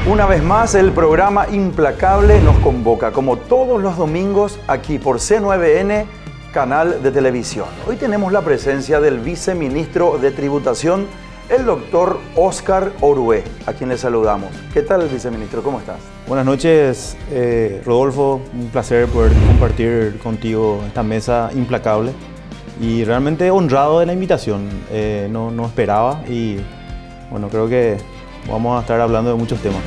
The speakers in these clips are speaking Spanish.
Una vez más, el programa Implacable nos convoca, como todos los domingos, aquí por C9N, canal de televisión. Hoy tenemos la presencia del viceministro de Tributación, el doctor Óscar Orué, a quien le saludamos. ¿Qué tal, viceministro? ¿Cómo estás? Buenas noches, Rodolfo. Un placer poder compartir contigo esta mesa implacable y realmente honrado de la invitación. No esperaba y bueno, creo que vamos a estar hablando de muchos temas.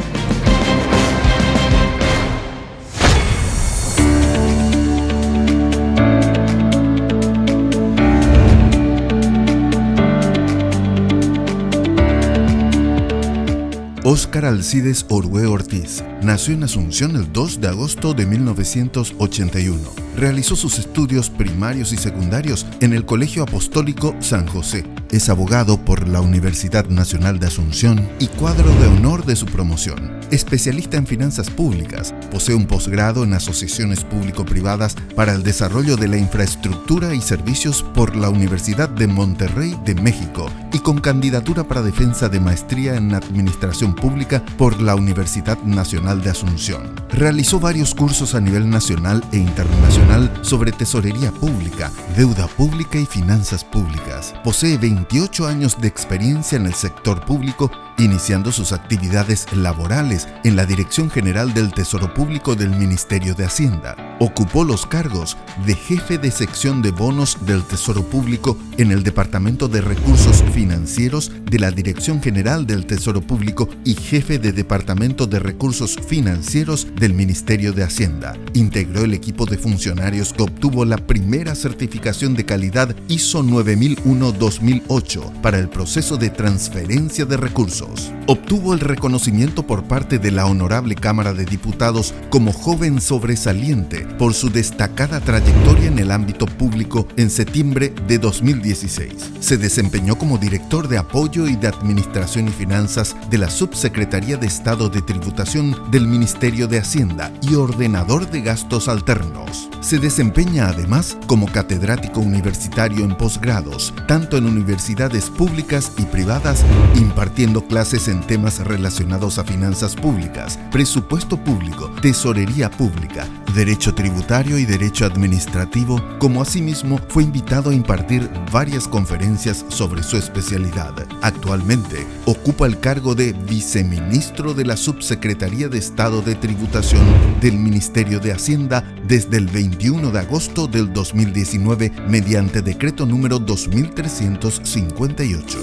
Óscar Alcides Orué Ortiz nació en Asunción el 2 de agosto de 1981. Realizó sus estudios primarios y secundarios en el Colegio Apostólico San José. Es abogado por la Universidad Nacional de Asunción y cuadro de honor de su promoción. Especialista en finanzas públicas, posee un posgrado en asociaciones público-privadas para el desarrollo de la infraestructura y servicios por la Universidad de Monterrey de México y con candidatura para defensa de maestría en administración pública por la Universidad Nacional de Asunción. Realizó varios cursos a nivel nacional e internacional sobre tesorería pública, deuda pública y finanzas públicas. Posee 28 años de experiencia en el sector público, iniciando sus actividades laborales en la Dirección General del Tesoro Público del Ministerio de Hacienda. Ocupó los cargos de jefe de sección de bonos del Tesoro Público en el Departamento de Recursos Financieros de la Dirección General del Tesoro Público y jefe de Departamento de Recursos Financieros del Ministerio de Hacienda. Integró el equipo de funcionarios que obtuvo la primera certificación de calidad ISO 9001-2008 para el proceso de transferencia de recursos. Obtuvo el reconocimiento por parte de la Honorable Cámara de Diputados como joven sobresaliente por su destacada trayectoria en el ámbito público en septiembre de 2016. Se desempeñó como director de apoyo y de administración y finanzas de la Subsecretaría de Estado de Tributación del Ministerio de Hacienda y ordenador de gastos alternos. Se desempeña además como catedrático universitario en posgrados, tanto en universidades públicas y privadas, impartiendo clases en temas relacionados a finanzas públicas, presupuesto público, tesorería pública, derecho tributario y derecho administrativo, como asimismo fue invitado a impartir varias conferencias sobre su especialidad. Actualmente ocupa el cargo de viceministro de la Subsecretaría de Estado de Tributación del Ministerio de Hacienda desde el 21 de agosto del 2019 mediante decreto número 2358.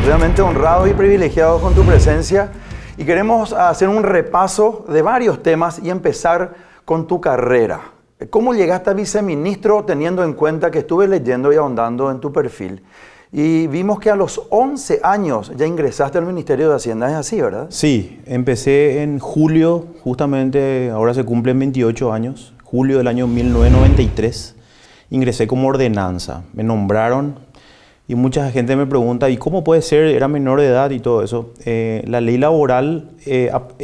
Realmente honrado y privilegiado con tu presencia y queremos hacer un repaso de varios temas y empezar con tu carrera. ¿Cómo llegaste a viceministro teniendo en cuenta que estuve leyendo y ahondando en tu perfil? Y vimos que a los 11 años ya ingresaste al Ministerio de Hacienda, ¿es así, verdad? Sí, empecé en julio, justamente ahora se cumplen 28 años, julio del año 1993, ingresé como ordenanza, me nombraron. Y mucha gente me pregunta, ¿y cómo puede ser? Era menor de edad y todo eso. La ley laboral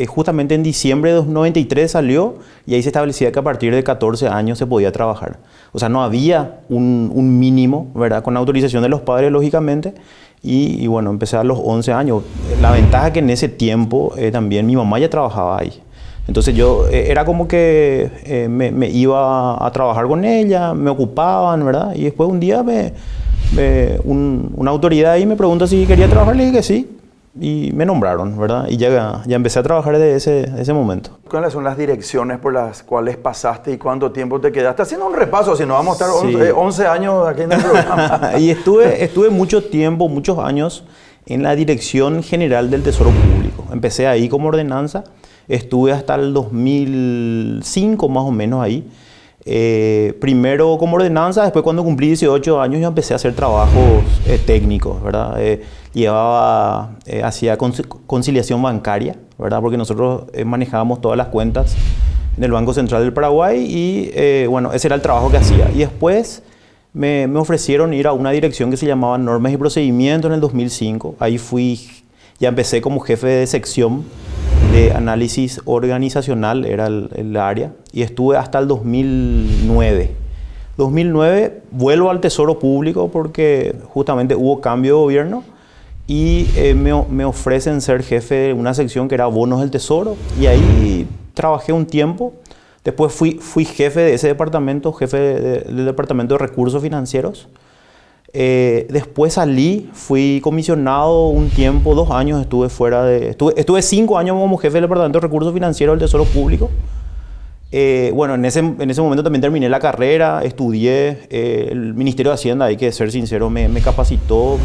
justamente en diciembre de 93 salió y ahí se establecía que a partir de 14 años se podía trabajar. O sea, no había un mínimo, ¿verdad? Con autorización de los padres, lógicamente. Y bueno, empecé a los 11 años. La ventaja que en ese tiempo también mi mamá ya trabajaba ahí. Entonces yo era como que me iba a trabajar con ella, me ocupaban, ¿verdad? Y después un día una autoridad ahí me pregunta si quería trabajar, le dije que sí, y me nombraron, ¿verdad? Y ya empecé a trabajar desde ese momento. ¿Cuáles son las direcciones por las cuales pasaste y cuánto tiempo te quedaste? Haciendo un repaso, si no vamos a estar 11 años aquí en el programa. Y estuve mucho tiempo, muchos años, en la Dirección General del Tesoro Público. Empecé ahí como ordenanza, estuve hasta el 2005 más o menos ahí. Primero como ordenanza, después cuando cumplí 18 años ya empecé a hacer trabajos técnicos, ¿verdad? Hacía conciliación bancaria, ¿verdad? Porque nosotros manejábamos todas las cuentas en el Banco Central del Paraguay y bueno, ese era el trabajo que hacía. Y después me ofrecieron ir a una dirección que se llamaba Normas y Procedimientos en el 2005. Ahí ya empecé como jefe de sección de análisis organizacional, era el área, y estuve hasta el 2009. 2009 vuelvo al Tesoro Público porque justamente hubo cambio de gobierno y me ofrecen ser jefe de una sección que era bonos del Tesoro y ahí trabajé un tiempo. Después fui jefe de ese departamento, jefe del departamento de recursos financieros. Después salí, fui comisionado un tiempo, 2 años estuve fuera de... Estuve 5 años como jefe del departamento de recursos financieros del Tesoro Público. Bueno, en ese momento también terminé la carrera, estudié, el Ministerio de Hacienda, hay que ser sincero, me capacitó,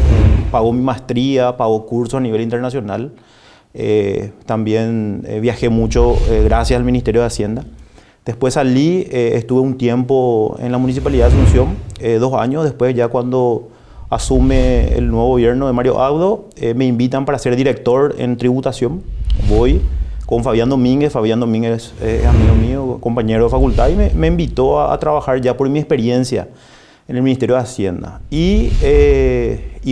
pagó mi maestría, pagó cursos a nivel internacional. También viajé mucho gracias al Ministerio de Hacienda. Después salí, estuve un tiempo en la Municipalidad de Asunción, 2 años. Después ya cuando asume el nuevo gobierno de Mario Abdo, me invitan para ser director en tributación. Voy con Fabián Domínguez. Fabián Domínguez es amigo mío, compañero de facultad, y me invitó a trabajar ya por mi experiencia en el Ministerio de Hacienda. Y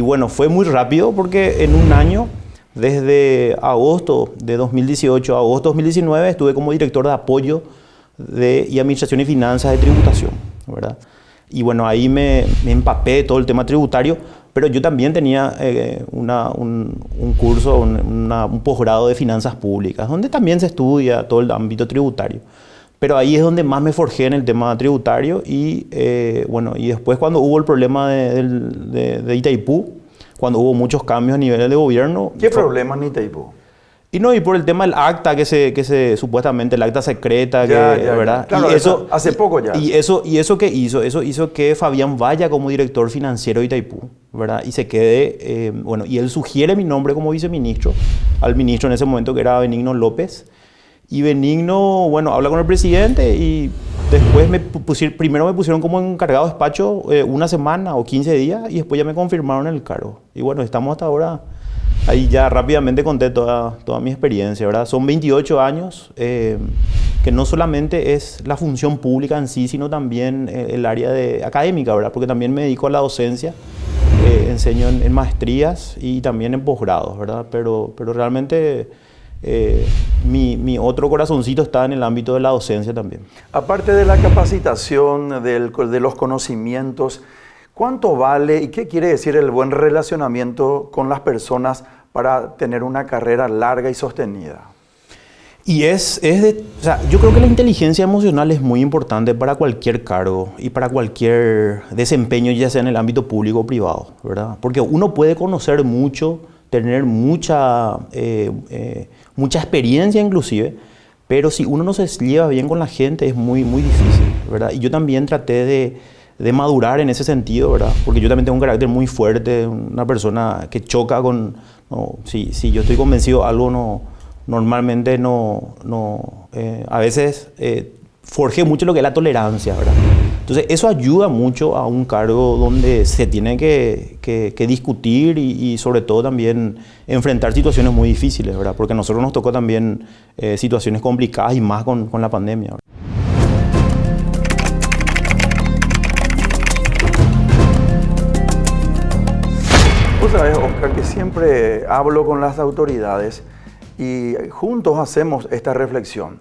bueno, fue muy rápido porque en un año, desde agosto de 2018 a agosto de 2019, estuve como director de apoyo y administración y finanzas de tributación, ¿verdad? Y bueno, ahí me empapé de todo el tema tributario, pero yo también tenía un curso, un posgrado de finanzas públicas, donde también se estudia todo el ámbito tributario. Pero ahí es donde más me forjé en el tema tributario y bueno, y después cuando hubo el problema de Itaipú, cuando hubo muchos cambios a nivel de gobierno... ¿Qué problema en Itaipú? Y por el tema del acta que se supuestamente el acta secreta, ¿verdad? Claro, y eso hace poco ya. Y eso que hizo que Fabián vaya como director financiero de Itaipú, ¿verdad? Y se quede, bueno, y él sugiere mi nombre como viceministro al ministro en ese momento que era Benigno López. Y Benigno, bueno, habla con el presidente y después primero me pusieron como encargado de despacho 1 semana o 15 días y después ya me confirmaron el cargo. Y bueno, estamos hasta ahora. Ahí ya rápidamente conté toda mi experiencia, ¿verdad? Son 28 años, que no solamente es la función pública en sí, sino también el área académica, ¿verdad? Porque también me dedico a la docencia, enseño en maestrías y también en posgrados, ¿verdad? Pero realmente mi otro corazoncito está en el ámbito de la docencia también. Aparte de la capacitación, de los conocimientos, ¿cuánto vale y qué quiere decir el buen relacionamiento con las personas para tener una carrera larga y sostenida? Y o sea, yo creo que la inteligencia emocional es muy importante para cualquier cargo y para cualquier desempeño, ya sea en el ámbito público o privado, ¿verdad? Porque uno puede conocer mucho, tener mucha experiencia inclusive, pero si uno no se lleva bien con la gente es muy, muy difícil, ¿verdad? Y yo también traté de madurar en ese sentido, ¿verdad? Porque yo también tengo un carácter muy fuerte, una persona que choca con... si yo estoy convencido de algo, normalmente a veces forjé mucho lo que es la tolerancia, ¿verdad? Entonces eso ayuda mucho a un cargo donde se tiene que discutir y sobre todo también enfrentar situaciones muy difíciles, ¿verdad? Porque a nosotros nos tocó también situaciones complicadas y más con la pandemia, ¿verdad? Vos sabés, Oscar, que siempre hablo con las autoridades y juntos hacemos esta reflexión.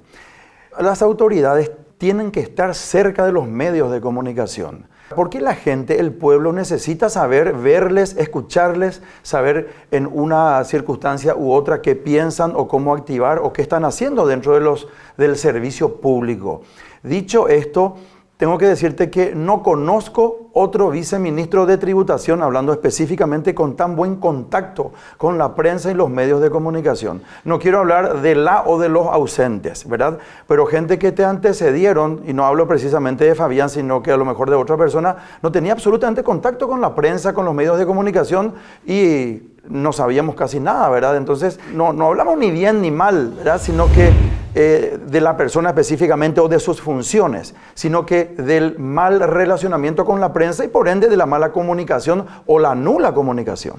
Las autoridades tienen que estar cerca de los medios de comunicación. Porque la gente, el pueblo, necesita saber, verles, escucharles, saber en una circunstancia u otra qué piensan o cómo activar o qué están haciendo dentro del servicio público. Dicho esto, tengo que decirte que no conozco otro viceministro de tributación, hablando específicamente con tan buen contacto con la prensa y los medios de comunicación. No quiero hablar de la o de los ausentes, ¿verdad? Pero gente que te antecedieron, y no hablo precisamente de Fabián, sino que a lo mejor de otra persona, no tenía absolutamente contacto con la prensa, con los medios de comunicación y no sabíamos casi nada, ¿verdad? Entonces no hablamos ni bien ni mal, ¿verdad? Sino que de la persona específicamente o de sus funciones, sino que del mal relacionamiento con la prensa y por ende de la mala comunicación o la nula comunicación.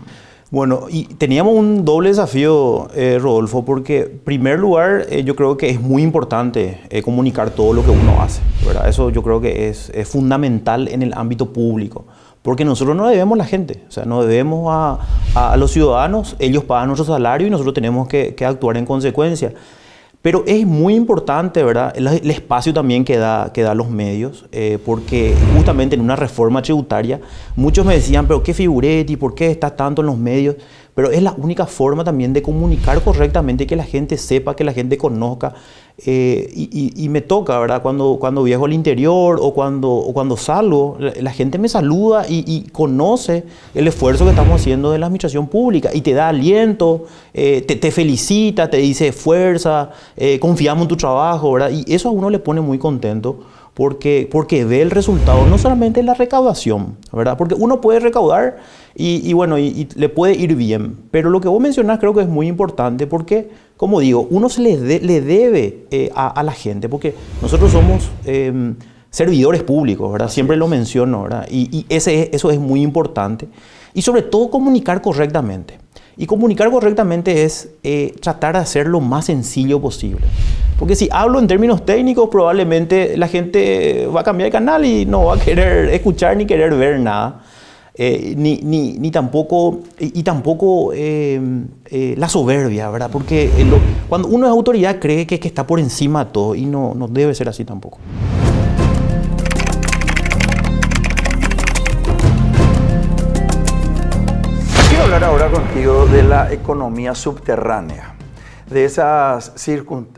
Bueno, y teníamos un doble desafío, Rodolfo, porque en primer lugar yo creo que es muy importante comunicar todo lo que uno hace, ¿verdad? Eso yo creo que es fundamental en el ámbito público, porque nosotros no debemos a la gente, o sea, no debemos a los ciudadanos, ellos pagan nuestro salario y nosotros tenemos que actuar en consecuencia. Pero es muy importante, ¿verdad?, el espacio también que da los medios, porque justamente en una reforma tributaria, muchos me decían, pero qué Figuretti, ¿por qué estás tanto en los medios? Pero es la única forma también de comunicar correctamente, que la gente sepa, que la gente conozca. Y me toca, ¿verdad?, cuando viajo al interior o cuando salgo, la gente me saluda y conoce el esfuerzo que estamos haciendo de la administración pública y te da aliento, te felicita, te dice fuerza, confiamos en tu trabajo, ¿verdad? Y eso a uno le pone muy contento porque ve el resultado, no solamente en la recaudación, ¿verdad? Porque uno puede recaudar y le puede ir bien, pero lo que vos mencionás creo que es muy importante porque, como digo, uno le debe a la gente, porque nosotros somos servidores públicos, ¿verdad? Siempre lo menciono, ¿verdad? Y eso es muy importante. Y sobre todo comunicar correctamente. Y comunicar correctamente es tratar de hacer lo más sencillo posible. Porque si hablo en términos técnicos, probablemente la gente va a cambiar de canal y no va a querer escuchar ni querer ver nada. Ni tampoco la soberbia, ¿verdad? Porque cuando uno es autoridad cree que está por encima de todo y no debe ser así tampoco. Quiero hablar ahora contigo de la economía subterránea, de esas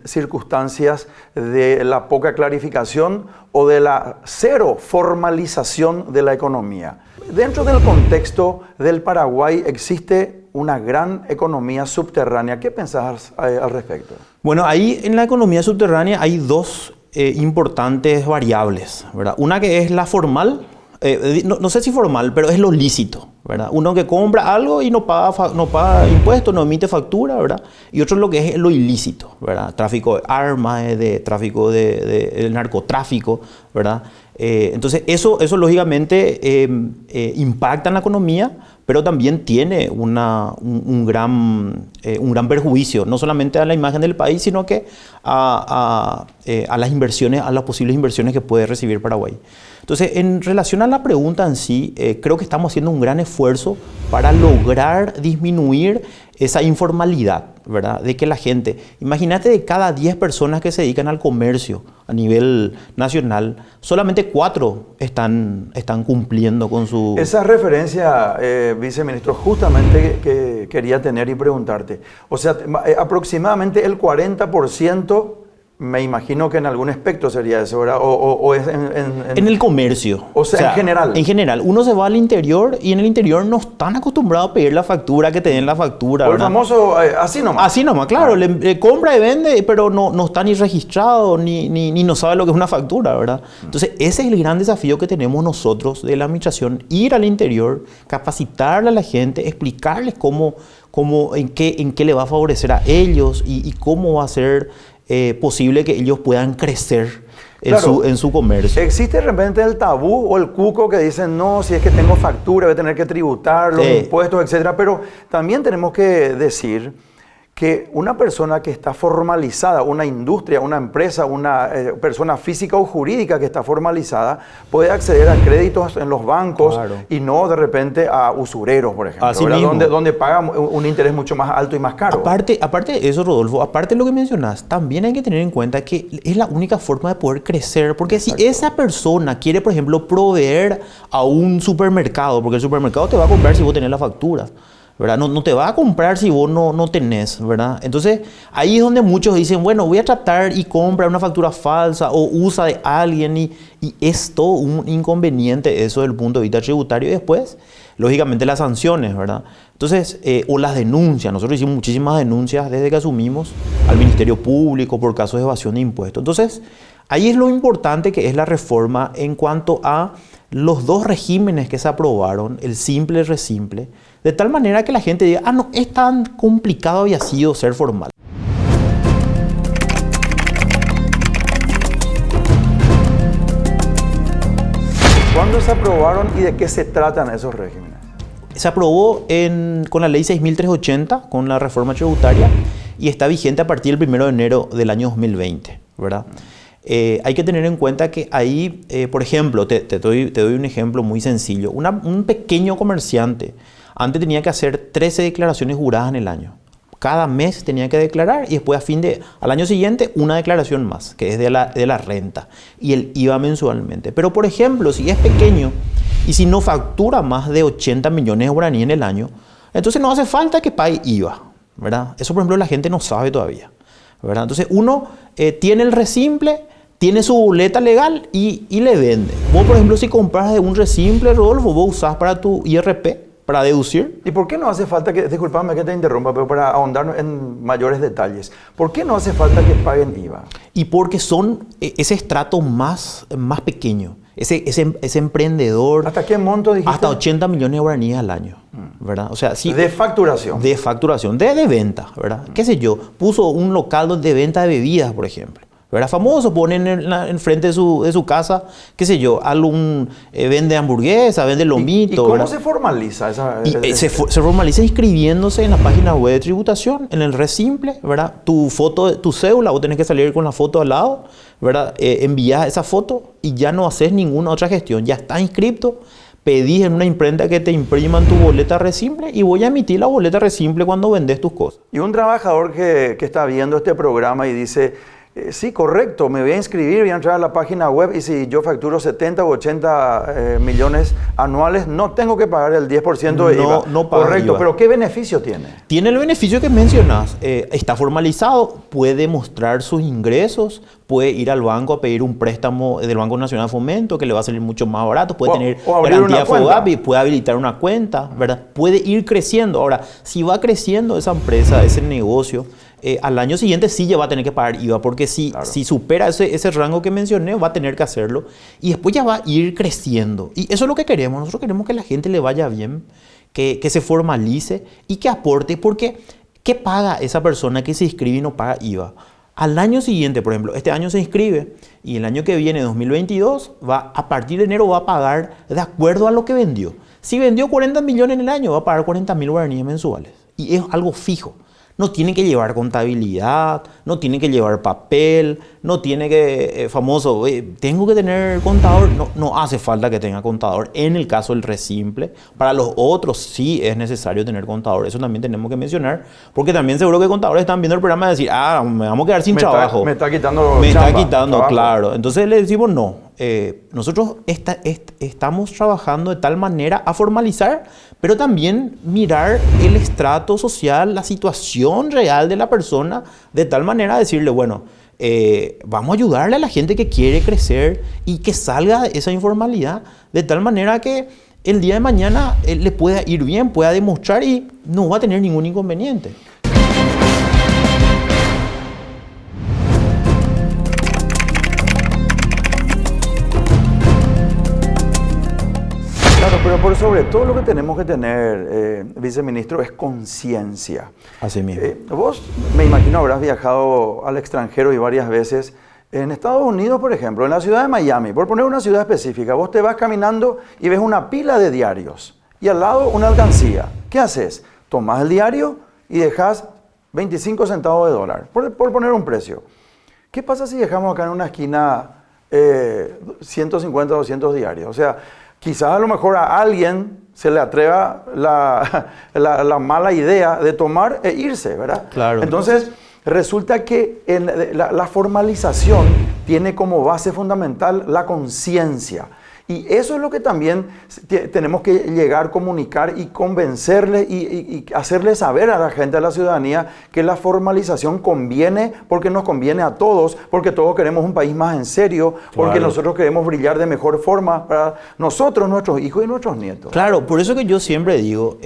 circunstancias de la poca clarificación o de la cero formalización de la economía. Dentro del contexto del Paraguay existe una gran economía subterránea. ¿Qué pensás al respecto? Bueno, ahí en la economía subterránea hay dos importantes variables, ¿verdad? Una que es la formal, no sé si formal, pero es lo lícito, ¿verdad? Uno que compra algo y no paga impuestos, no emite factura, ¿verdad? Y otro es lo que es lo ilícito, ¿verdad? Tráfico de armas, tráfico de narcotráfico, ¿verdad? Entonces eso lógicamente impacta en la economía, pero también tiene un gran perjuicio, no solamente a la imagen del país, sino que a las inversiones, a las posibles inversiones que puede recibir Paraguay. Entonces, en relación a la pregunta en sí, creo que estamos haciendo un gran esfuerzo para lograr disminuir esa informalidad, ¿verdad? De que la gente, imagínate, de cada 10 personas que se dedican al comercio a nivel nacional, solamente 4 están cumpliendo con su... Esa referencia, viceministro, justamente que quería tener y preguntarte. O sea, aproximadamente el 40%, me imagino que en algún aspecto sería eso, ¿verdad? O es en el comercio. O sea, en general. En general. Uno se va al interior y en el interior no están acostumbrados a pedir la factura, que te den la factura. O el famoso así nomás. Así nomás, claro. Le compra y vende, pero no está ni registrado, ni no sabe lo que es una factura, ¿verdad? Entonces, ese es el gran desafío que tenemos nosotros de la administración. Ir al interior, capacitarle a la gente, explicarles en qué le va a favorecer a ellos y cómo va a ser posible que ellos puedan crecer en su comercio. ¿Existe de repente el tabú o el cuco que dicen, no, si es que tengo factura, voy a tener que tributar los impuestos, etcétera? Pero también tenemos que decir que una persona que está formalizada, una industria, una empresa, una persona física o jurídica que está formalizada, puede acceder a créditos en los bancos, claro, y no de repente a usureros, por ejemplo, donde paga un interés mucho más alto y más caro. Aparte de eso, Rodolfo, aparte de lo que mencionas, también hay que tener en cuenta que es la única forma de poder crecer, porque si esa persona quiere, por ejemplo, proveer a un supermercado, porque el supermercado te va a comprar si vos tenés la factura, ¿verdad? No te va a comprar si vos no tenés, ¿verdad? Entonces, ahí es donde muchos dicen, bueno, voy a tratar y comprar una factura falsa o usa de alguien y es todo un inconveniente eso desde el punto de vista tributario. Y después, lógicamente, las sanciones, ¿verdad? Entonces, o las denuncias. Nosotros hicimos muchísimas denuncias desde que asumimos al Ministerio Público por casos de evasión de impuestos. Entonces, ahí es lo importante que es la reforma en cuanto a los dos regímenes que se aprobaron, el simple y el resimple, de tal manera que la gente diga, no es tan complicado había sido ser formal. ¿Cuándo se aprobaron y de qué se tratan esos regímenes? Se aprobó con la ley 6.380, con la reforma tributaria, y está vigente a partir del 1 de enero del año 2020, ¿verdad? Hay que tener en cuenta que ahí, por ejemplo, te doy un ejemplo muy sencillo. Un pequeño comerciante antes tenía que hacer 13 declaraciones juradas en el año. Cada mes tenía que declarar y después al año siguiente una declaración más, que es de la renta y el IVA mensualmente. Pero por ejemplo, si es pequeño y si no factura más de 80 millones de guaraníes en el año, entonces no hace falta que pague IVA, ¿verdad? Eso por ejemplo la gente no sabe todavía, ¿verdad? Entonces uno tiene el resimple, tiene su boleta legal y le vende. Vos por ejemplo si compras de un resimple, Rodolfo, vos usás para tu IRP, para deducir. ¿Y por qué no hace falta que, disculpame que te interrumpa, pero para ahondar en mayores detalles, ¿por qué no hace falta que paguen IVA? Y porque son ese estrato más pequeño, ese emprendedor. ¿Hasta qué monto dijiste? Hasta 80 millones de guaraníes al año, ¿verdad? O sea, sí, de facturación. De facturación, de venta, ¿verdad? ¿Qué sé yo? Puso un local de venta de bebidas, por ejemplo. ¿Verdad? Famoso, ponen en frente de su casa, qué sé yo, vende hamburguesa, vende lomito. ¿Y cómo ¿verdad? se formaliza esa? Se formaliza inscribiéndose en la página web de tributación, en el resimple, ¿verdad? Tu foto, tu cédula, vos tenés que salir con la foto al lado, ¿verdad? Envías esa foto y ya no haces ninguna otra gestión, ya está inscrito. Pedís en una imprenta que te impriman tu boleta resimple y voy a emitir la boleta resimple cuando vendes tus cosas. Y un trabajador que está viendo este programa y dice, sí, correcto, me voy a inscribir, voy a entrar a la página web y si yo facturo 70 u 80 millones anuales, no tengo que pagar el 10% de IVA. No paga correcto, IVA. Pero ¿qué beneficio tiene? Tiene el beneficio que mencionas, está formalizado, puede mostrar sus ingresos, puede ir al banco a pedir un préstamo del Banco Nacional de Fomento que le va a salir mucho más barato, puede tener garantía de FOGAPI, puede habilitar una cuenta, ¿verdad? Puede ir creciendo. Ahora, si va creciendo esa empresa, ese negocio, al año siguiente sí ya va a tener que pagar IVA, porque si supera ese rango que mencioné, va a tener que hacerlo y después ya va a ir creciendo. Y eso es lo que queremos. Nosotros queremos que la gente le vaya bien, que se formalice y que aporte, porque ¿qué paga esa persona que se inscribe y no paga IVA? Al año siguiente, por ejemplo, este año se inscribe y el año que viene, 2022, a partir de enero va a pagar de acuerdo a lo que vendió. Si vendió 40 millones en el año, va a pagar 40.000 guaraníes mensuales. Y es algo fijo. No tiene que llevar contabilidad, no tiene que llevar papel, no tiene que, tengo que tener contador. No hace falta que tenga contador en el caso del resimple. Para los otros sí es necesario tener contador. Eso también tenemos que mencionar, porque también seguro que contadores están viendo el programa y decir, me vamos a quedar sin trabajo. Me está quitando Me chamba, está quitando, trabajo. claro. Entonces le decimos no. Nosotros estamos trabajando de tal manera a formalizar, pero también mirar el estrato social, la situación real de la persona, de tal manera a decirle, bueno, vamos a ayudarle a la gente que quiere crecer y que salga de esa informalidad, de tal manera que el día de mañana le pueda ir bien, pueda demostrar y no va a tener ningún inconveniente. Claro, pero por sobre todo lo que tenemos que tener, viceministro, es conciencia. Así mismo. Vos, me imagino, habrás viajado al extranjero y varias veces. En Estados Unidos, por ejemplo, en la ciudad de Miami, por poner una ciudad específica, vos te vas caminando y ves una pila de diarios y al lado una alcancía. ¿Qué haces? Tomás el diario y dejas 25 centavos de dólar, por poner un precio. ¿Qué pasa si dejamos acá en una esquina 150, 200 diarios? O sea, quizás a lo mejor a alguien se le atreva la mala idea de tomar e irse, ¿verdad? Claro. Entonces, resulta que la formalización tiene como base fundamental la conciencia. Y eso es lo que también tenemos que llegar a comunicar y convencerle y hacerle saber a la gente, a la ciudadanía, que la formalización conviene porque nos conviene a todos, porque todos queremos un país más en serio, porque nosotros queremos brillar de mejor forma para nosotros, nuestros hijos y nuestros nietos. Claro, por eso que yo siempre digo,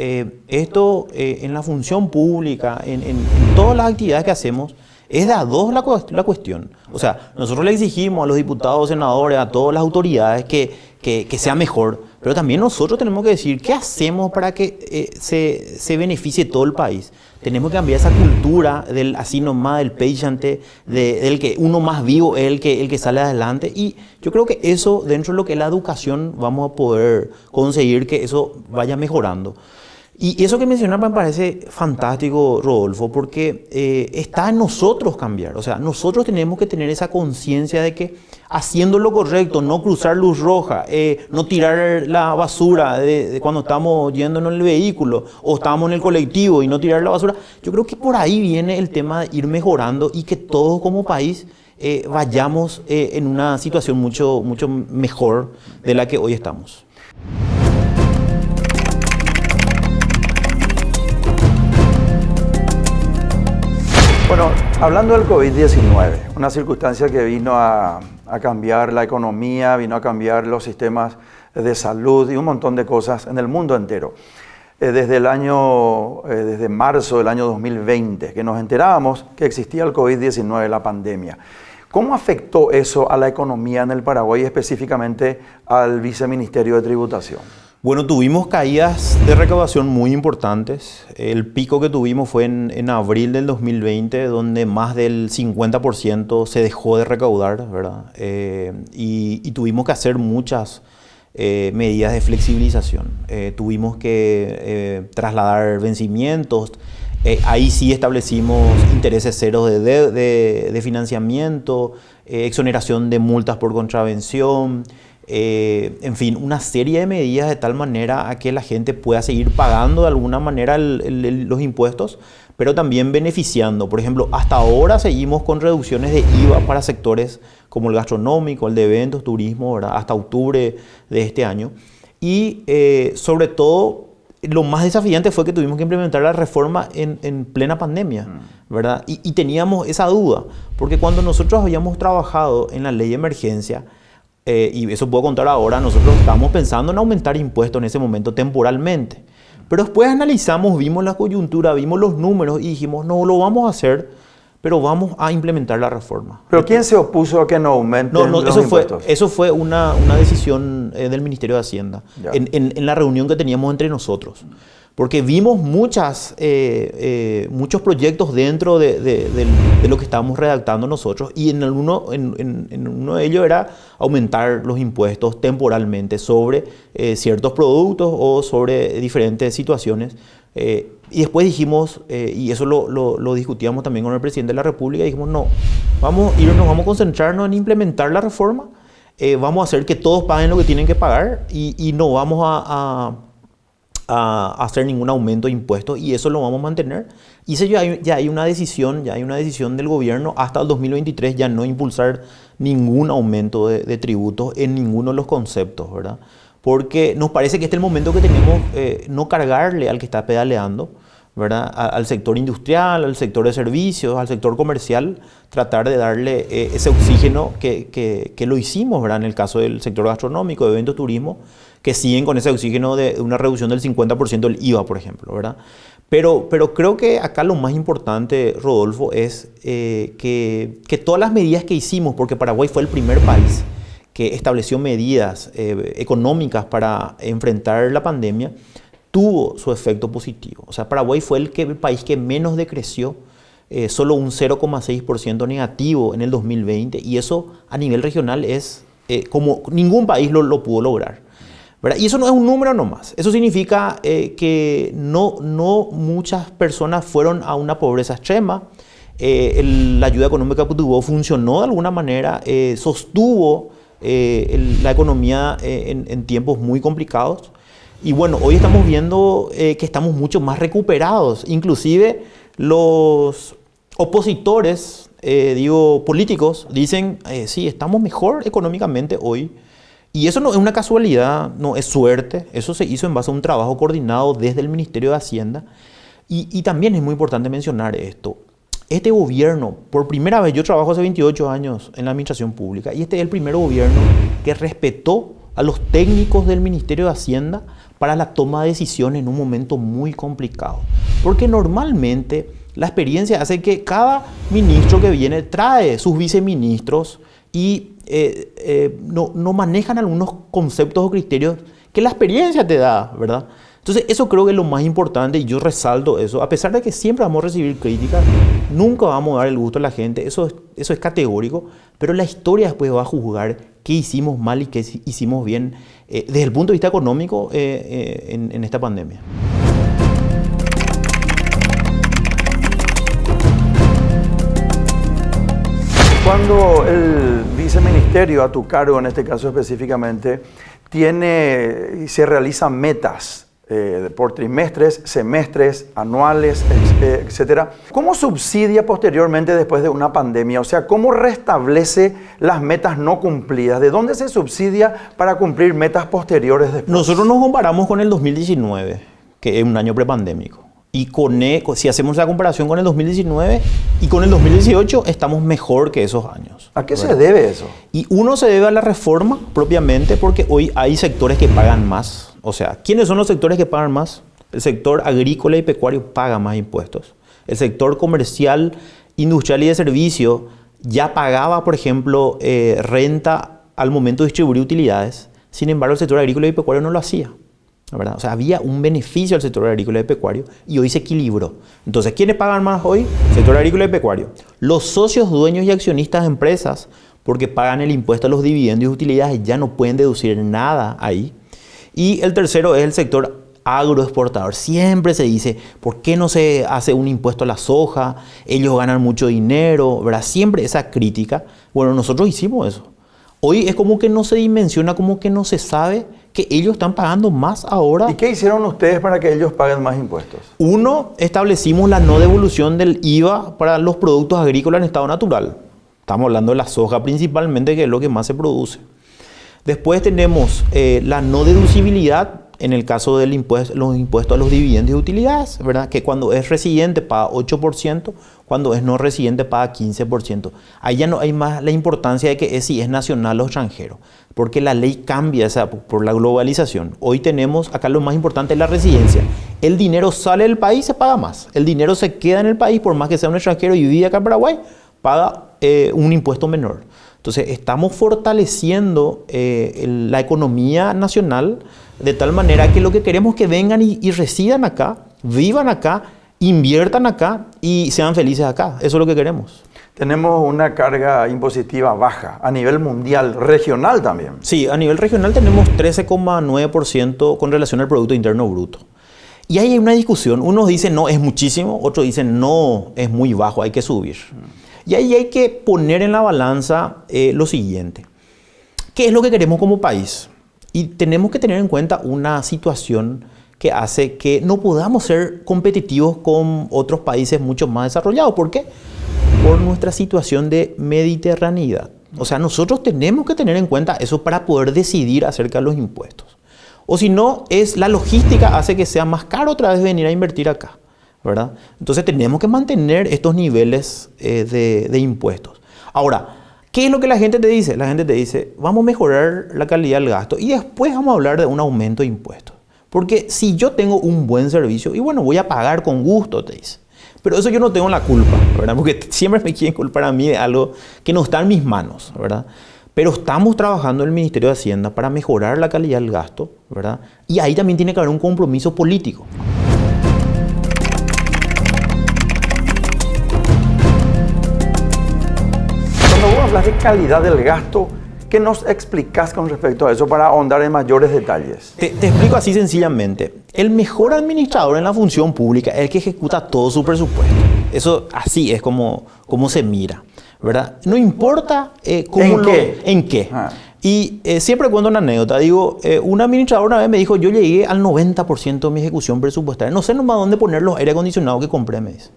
esto en la función pública, en todas las actividades que hacemos, es de a dos la cuestión. O sea, nosotros le exigimos a los diputados, senadores, a todas las autoridades que sea mejor, pero también nosotros tenemos que decir qué hacemos para que se beneficie todo el país. Tenemos que cambiar esa cultura del así nomás, del payante, del que uno más vivo es el que sale adelante. Y yo creo que eso, dentro de lo que es la educación, vamos a poder conseguir que eso vaya mejorando. Y eso que mencionas me parece fantástico, Rodolfo, porque está en nosotros cambiar. O sea, nosotros tenemos que tener esa conciencia de que haciendo lo correcto, no cruzar luz roja, no tirar la basura de cuando estamos yéndonos en el vehículo o estamos en el colectivo y no tirar la basura, yo creo que por ahí viene el tema de ir mejorando y que todos como país vayamos en una situación mucho mejor de la que hoy estamos. Bueno, hablando del COVID-19, una circunstancia que vino a cambiar la economía, vino a cambiar los sistemas de salud y un montón de cosas en el mundo entero. Desde marzo del año 2020, que nos enterábamos que existía el COVID-19, la pandemia. ¿Cómo afectó eso a la economía en el Paraguay, específicamente al Viceministerio de Tributación? Bueno, tuvimos caídas de recaudación muy importantes. El pico que tuvimos fue en abril del 2020, donde más del 50% se dejó de recaudar, ¿verdad? Y tuvimos que hacer muchas medidas de flexibilización. Tuvimos que trasladar vencimientos. Ahí sí establecimos intereses ceros de financiamiento, exoneración de multas por contravención. En fin, una serie de medidas de tal manera a que la gente pueda seguir pagando de alguna manera los impuestos, pero también beneficiando. Por ejemplo, hasta ahora seguimos con reducciones de IVA para sectores como el gastronómico, el de eventos, turismo, ¿verdad? Hasta octubre de este año. Y sobre todo, lo más desafiante fue que tuvimos que implementar la reforma en plena pandemia, ¿verdad? Y teníamos esa duda, porque cuando nosotros habíamos trabajado en la ley de emergencia, y eso puedo contar ahora, nosotros estábamos pensando en aumentar impuestos en ese momento temporalmente. Pero después analizamos, vimos la coyuntura, vimos los números y dijimos, no lo vamos a hacer, pero vamos a implementar la reforma. ¿Pero quién se opuso a que no aumenten los impuestos? Eso fue una decisión del Ministerio de Hacienda, en la reunión que teníamos entre nosotros. Porque vimos muchos proyectos dentro de lo que estábamos redactando nosotros y en uno de ellos era aumentar los impuestos temporalmente sobre ciertos productos o sobre diferentes situaciones. Y después dijimos, y eso lo discutíamos también con el presidente de la República, y dijimos, no, vamos a concentrarnos en implementar la reforma, vamos a hacer que todos paguen lo que tienen que pagar y no vamos a hacer ningún aumento de impuestos, y eso lo vamos a mantener. Y eso ya hay una decisión del gobierno hasta el 2023 ya no impulsar ningún aumento de tributos en ninguno de los conceptos, ¿verdad? Porque nos parece que este es el momento que tenemos no cargarle al que está pedaleando, ¿verdad? Al sector industrial, al sector de servicios, al sector comercial, tratar de darle ese oxígeno que lo hicimos, ¿verdad? En el caso del sector gastronómico, de eventos, turismo, que siguen con ese oxígeno de una reducción del 50% del IVA, por ejemplo, ¿verdad? Pero creo que acá lo más importante, Rodolfo, es que todas las medidas que hicimos, porque Paraguay fue el primer país que estableció medidas económicas para enfrentar la pandemia, tuvo su efecto positivo. O sea, Paraguay fue el país que menos decreció, solo un 0,6% negativo en el 2020, y eso a nivel regional es como ningún país lo pudo lograr, ¿verdad? Y eso no es un número nomás. Eso significa que no muchas personas fueron a una pobreza extrema. La ayuda económica que tuvo funcionó de alguna manera, sostuvo la economía en tiempos muy complicados. Y bueno, hoy estamos viendo que estamos mucho más recuperados. Inclusive los opositores, políticos, dicen, sí, estamos mejor económicamente hoy. Y eso no es una casualidad, no es suerte. Eso se hizo en base a un trabajo coordinado desde el Ministerio de Hacienda. Y también es muy importante mencionar esto. Este gobierno, por primera vez, yo trabajo hace 28 años en la administración pública, y este es el primer gobierno que respetó a los técnicos del Ministerio de Hacienda para la toma de decisiones en un momento muy complicado. Porque normalmente la experiencia hace que cada ministro que viene trae sus viceministros y no manejan algunos conceptos o criterios que la experiencia te da, ¿verdad? Entonces eso creo que es lo más importante, y yo resalto eso. A pesar de que siempre vamos a recibir críticas, nunca vamos a dar el gusto a la gente, eso es categórico, pero la historia después va a juzgar qué hicimos mal y qué hicimos bien desde el punto de vista económico en esta pandemia. Cuando el viceministerio a tu cargo, en este caso específicamente, tiene y se realizan metas por trimestres, semestres, anuales, etcétera. ¿Cómo subsidia posteriormente después de una pandemia? O sea, ¿cómo restablece las metas no cumplidas? ¿De dónde se subsidia para cumplir metas posteriores después? Nosotros nos comparamos con el 2019, que es un año prepandémico. Y si hacemos la comparación con el 2019 y con el 2018, estamos mejor que esos años. ¿A qué se debe eso? Y uno se debe a la reforma propiamente porque hoy hay sectores que pagan más. O sea, ¿quiénes son los sectores que pagan más? El sector agrícola y pecuario paga más impuestos. El sector comercial, industrial y de servicio ya pagaba, por ejemplo, renta al momento de distribuir utilidades. Sin embargo, el sector agrícola y pecuario no lo hacía, ¿verdad? O sea, había un beneficio al sector agrícola y pecuario y hoy se equilibró. Entonces, ¿quiénes pagan más hoy? Sector agrícola y pecuario. Los socios, dueños y accionistas de empresas, porque pagan el impuesto a los dividendos y utilidades, ya no pueden deducir nada ahí. Y el tercero es el sector agroexportador. Siempre se dice, ¿por qué no se hace un impuesto a la soja? Ellos ganan mucho dinero, ¿verdad? Siempre esa crítica. Bueno, nosotros hicimos eso. Hoy es como que no se dimensiona, como que no se sabe que ellos están pagando más ahora. ¿Y qué hicieron ustedes para que ellos paguen más impuestos? Uno, establecimos la no devolución del IVA para los productos agrícolas en estado natural. Estamos hablando de la soja principalmente, que es lo que más se produce. Después tenemos la no deducibilidad en el caso de los impuestos a los dividendos y utilidades, ¿verdad? Que cuando es residente paga 8%, cuando es no residente paga 15%. Ahí ya no hay más la importancia de que si es nacional o extranjero, porque la ley cambia por la globalización. Hoy tenemos, acá lo más importante es la residencia. El dinero sale del país, se paga más. El dinero se queda en el país, por más que sea un extranjero y vive acá en Paraguay, paga un impuesto menor. Entonces, estamos fortaleciendo la economía nacional de tal manera que lo que queremos es que vengan y residan acá, vivan acá, inviertan acá y sean felices acá. Eso es lo que queremos. Tenemos una carga impositiva baja a nivel mundial, regional también. Sí, a nivel regional tenemos 13,9% con relación al Producto Interno Bruto. Y ahí hay una discusión. Unos dicen no, es muchísimo, otros dicen no, es muy bajo, hay que subir. Y ahí hay que poner en la balanza lo siguiente. ¿Qué es lo que queremos como país? Y tenemos que tener en cuenta una situación que hace que no podamos ser competitivos con otros países mucho más desarrollados. ¿Por qué? Por nuestra situación de mediterraneidad. O sea, nosotros tenemos que tener en cuenta eso para poder decidir acerca de los impuestos. O si no, la logística hace que sea más caro otra vez venir a invertir acá, ¿verdad? Entonces tenemos que mantener estos niveles de impuestos. Ahora, ¿qué es lo que la gente te dice? La gente te dice, vamos a mejorar la calidad del gasto y después vamos a hablar de un aumento de impuestos. Porque si yo tengo un buen servicio, y bueno, voy a pagar con gusto, te dice. Pero eso yo no tengo la culpa, ¿verdad? Porque siempre me quieren culpar a mí de algo que no está en mis manos, ¿verdad? Pero estamos trabajando en el Ministerio de Hacienda para mejorar la calidad del gasto, ¿verdad? Y ahí también tiene que haber un compromiso político. Cuando vos hablas de calidad del gasto, ¿qué nos explicás con respecto a eso para ahondar en mayores detalles? Te explico así sencillamente. El mejor administrador en la función pública es el que ejecuta todo su presupuesto. Eso así es como se mira, ¿verdad? No importa cómo ¿En qué? Ah. Y siempre cuento una anécdota. Digo, un administrador una vez me dijo, yo llegué al 90% de mi ejecución presupuestaria. No sé nomás dónde poner los aire acondicionados que compré, me dice.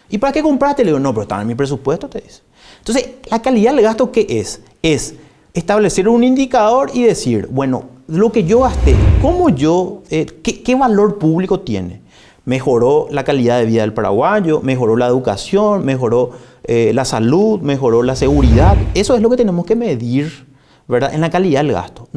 ¿Y para qué compraste? Le digo, no, pero estaba en mi presupuesto, te dice. Entonces, la calidad del gasto, ¿qué es? Es establecer un indicador y decir, bueno, lo que yo gasté, ¿cómo qué valor público tiene? Mejoró la calidad de vida del paraguayo, mejoró la educación, mejoró la salud, mejoró la seguridad. Eso es lo que tenemos que medir, ¿verdad? En la calidad del gasto.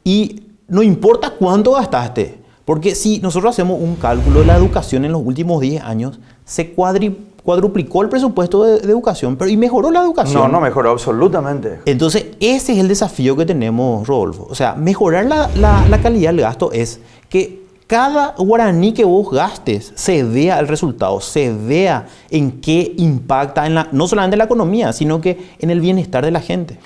Y no importa cuánto gastaste, porque si nosotros hacemos un cálculo de la educación en los últimos 10 años, se cuadruplicó el presupuesto de educación, pero ¿y mejoró la educación? No mejoró absolutamente. Entonces, ese es el desafío que tenemos, Rodolfo. O sea, mejorar la calidad del gasto es que cada guaraní que vos gastes se vea el resultado, se vea en qué impacta no solamente en la economía, sino que en el bienestar de la gente.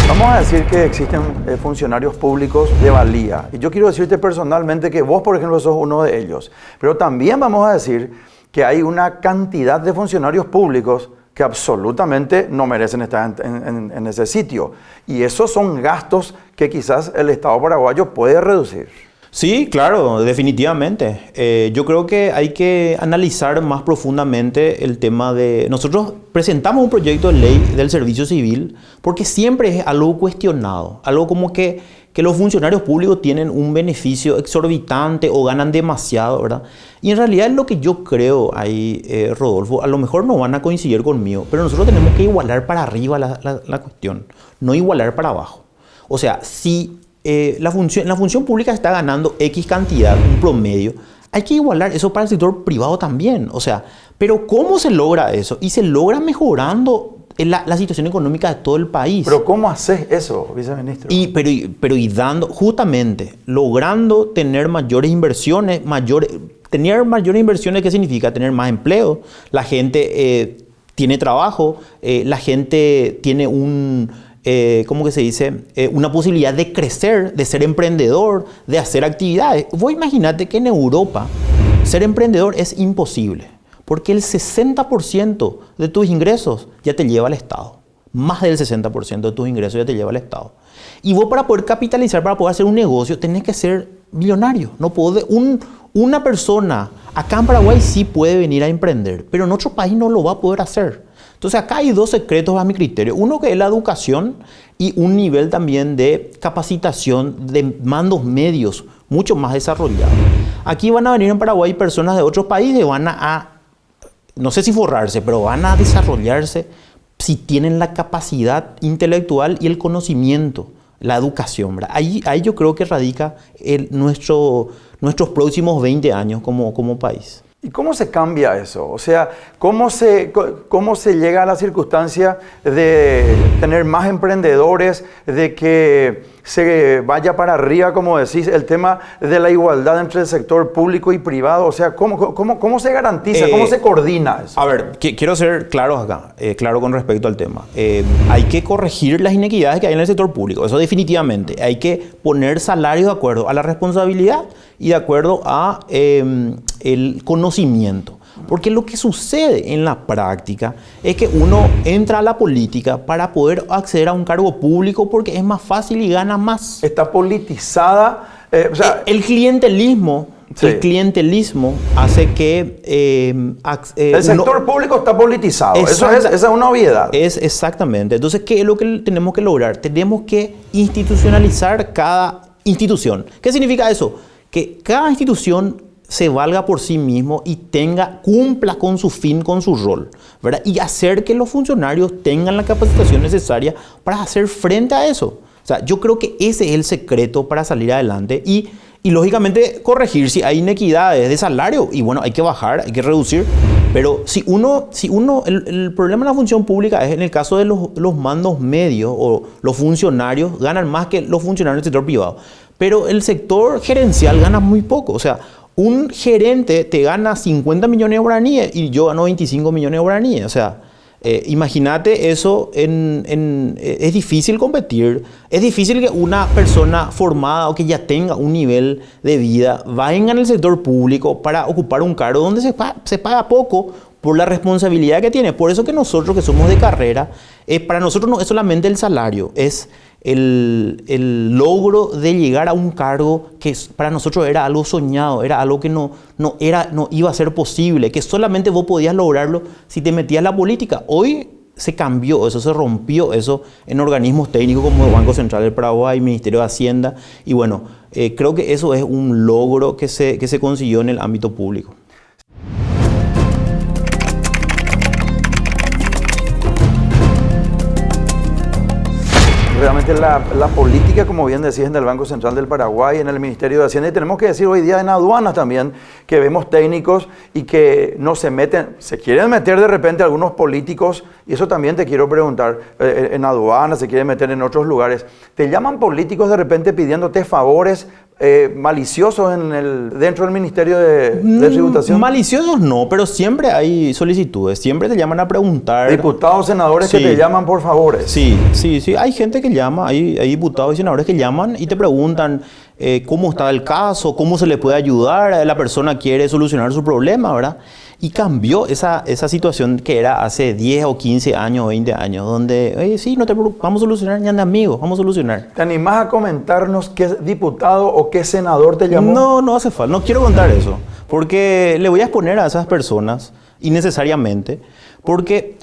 Vamos vamos a decir que existen funcionarios públicos de valía. Y yo quiero decirte personalmente que vos, por ejemplo, sos uno de ellos. Pero también vamos a decir que hay una cantidad de funcionarios públicos que absolutamente no merecen estar en ese sitio. Y esos son gastos que quizás el Estado paraguayo puede reducir. Sí, claro, definitivamente. Yo creo que hay que analizar más profundamente el tema de... Nosotros presentamos un proyecto de ley del servicio civil porque siempre es algo cuestionado, algo como que los funcionarios públicos tienen un beneficio exorbitante o ganan demasiado, ¿verdad? Y en realidad es lo que yo creo ahí, Rodolfo, a lo mejor no van a coincidir conmigo, pero nosotros tenemos que igualar para arriba la cuestión, no igualar para abajo. O sea, si la función pública está ganando X cantidad, un promedio, hay que igualar eso para el sector privado también. O sea, pero ¿cómo se logra eso? Y se logra mejorando la situación económica de todo el país. Pero ¿cómo haces eso, viceministro? Pero dando, justamente, logrando tener mayores inversiones, tener mayores inversiones, ¿qué significa? Tener más empleo, la gente tiene trabajo, la gente tiene ¿cómo que se dice? Una posibilidad de crecer, de ser emprendedor, de hacer actividades. Vos imaginate que en Europa ser emprendedor es imposible, porque el 60% de tus ingresos ya te lleva al Estado. Más del 60% de tus ingresos ya te lleva al Estado. Y vos para poder capitalizar, para poder hacer un negocio, tenés que ser millonario. No una persona acá en Paraguay sí puede venir a emprender, pero en otro país no lo va a poder hacer. Entonces acá hay dos secretos a mi criterio. Uno que es la educación y un nivel también de capacitación de mandos medios mucho más desarrollado. Aquí van a venir en Paraguay personas de otros países, van a no sé si forrarse, pero van a desarrollarse si tienen la capacidad intelectual y el conocimiento, la educación, ¿verdad? Ahí yo creo que radica nuestros próximos 20 años como país. ¿Y cómo se cambia eso? O sea, ¿cómo se llega a la circunstancia de tener más emprendedores, de que se vaya para arriba, como decís, el tema de la igualdad entre el sector público y privado? O sea, ¿cómo se garantiza, cómo se coordina eso? A ver, quiero ser claro acá, claro con respecto al tema. Hay que corregir las inequidades que hay en el sector público, eso definitivamente. Hay que poner salarios de acuerdo a la responsabilidad y de acuerdo a el conocimiento. Porque lo que sucede en la práctica es que uno entra a la política para poder acceder a un cargo público porque es más fácil y gana más. Está politizada. El clientelismo. Sí. El clientelismo hace que... el sector público está politizado. Esa es una obviedad. Exactamente. Entonces, ¿qué es lo que tenemos que lograr? Tenemos que institucionalizar cada institución. ¿Qué significa eso? Que cada institución se valga por sí mismo y cumpla con su fin, con su rol, ¿verdad? Y hacer que los funcionarios tengan la capacitación necesaria para hacer frente a eso. O sea, yo creo que ese es el secreto para salir adelante y lógicamente corregir si hay inequidades de salario y bueno, hay que bajar, hay que reducir, pero el problema de la función pública es en el caso de los mandos medios o los funcionarios ganan más que los funcionarios del sector privado, pero el sector gerencial gana muy poco, o sea, un gerente te gana 50 millones de guaraníes y yo gano 25 millones de guaraníes. O sea, imagínate eso, es difícil competir. Es difícil que una persona formada o que ya tenga un nivel de vida vaya en el sector público para ocupar un cargo donde se paga poco por la responsabilidad que tiene. Por eso que nosotros que somos de carrera, para nosotros no es solamente el salario, es el logro de llegar a un cargo que para nosotros era algo soñado, era algo que no iba a ser posible, que solamente vos podías lograrlo si te metías en la política. Hoy se cambió eso, se rompió eso en organismos técnicos como el Banco Central del Paraguay, Ministerio de Hacienda, y bueno, creo que eso es un logro que se consiguió en el ámbito público. Realmente la política, como bien decías, en el Banco Central del Paraguay, en el Ministerio de Hacienda, y tenemos que decir hoy día en aduanas también, que vemos técnicos y que no se quieren meter de repente algunos políticos, y eso también te quiero preguntar, en aduanas, se quieren meter en otros lugares. ¿Te llaman políticos de repente pidiéndote favores maliciosos dentro del Ministerio de Tributación? Maliciosos no, pero siempre hay solicitudes, siempre te llaman a preguntar. Diputados, senadores Sí. que te llaman por favores. Sí, hay gente que llama, hay diputados y senadores que llaman y te preguntan cómo está el caso, cómo se le puede ayudar, la persona quiere solucionar su problema, ¿verdad? Y cambió esa situación que era hace 10 o 15 años, 20 años, donde, sí, no te preocupes, vamos a solucionar, ya anda amigos, vamos a solucionar. ¿Te animás a comentarnos qué diputado o qué senador te llamó? No hace falta, no quiero contar eso, porque le voy a exponer a esas personas innecesariamente, porque...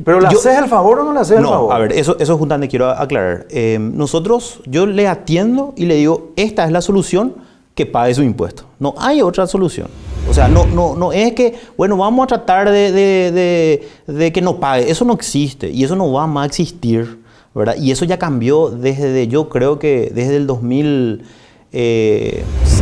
¿Pero le haces el favor o no le haces el favor? No, a ver, eso justamente quiero aclarar. Yo le atiendo y le digo, esta es la solución, que pague su impuesto. No hay otra solución. O sea, no es que, bueno, vamos a tratar de que no pague. Eso no existe y eso no va más a existir, ¿verdad? Y eso ya cambió yo creo que desde el 2000,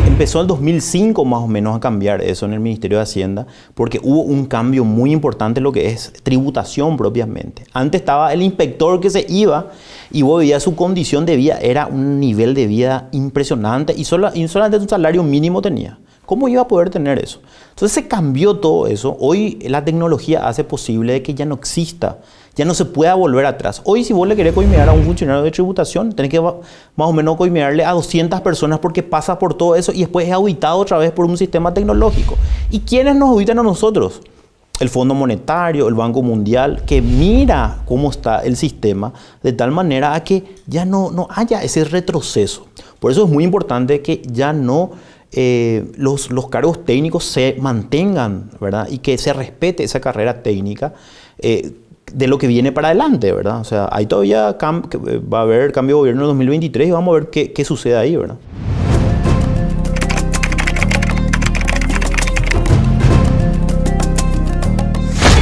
empezó el 2005 más o menos a cambiar eso en el Ministerio de Hacienda, porque hubo un cambio muy importante en lo que es tributación propiamente. Antes estaba el inspector que se iba y vos veías su condición de vida, era un nivel de vida impresionante y solamente un salario mínimo tenía. ¿Cómo iba a poder tener eso? Entonces se cambió todo eso. Hoy la tecnología hace posible que ya no exista, ya no se pueda volver atrás. Hoy si vos le querés coimear a un funcionario de tributación, tenés que más o menos coimearle a 200 personas porque pasa por todo eso y después es auditado otra vez por un sistema tecnológico. ¿Y quiénes nos auditan a nosotros? El Fondo Monetario, el Banco Mundial, que mira cómo está el sistema de tal manera a que ya no haya ese retroceso. Por eso es muy importante que ya no... los cargos técnicos se mantengan, ¿verdad? Y que se respete esa carrera técnica de lo que viene para adelante, ¿verdad? O sea, ahí todavía va a haber cambio de gobierno en 2023 y vamos a ver qué sucede ahí, ¿verdad?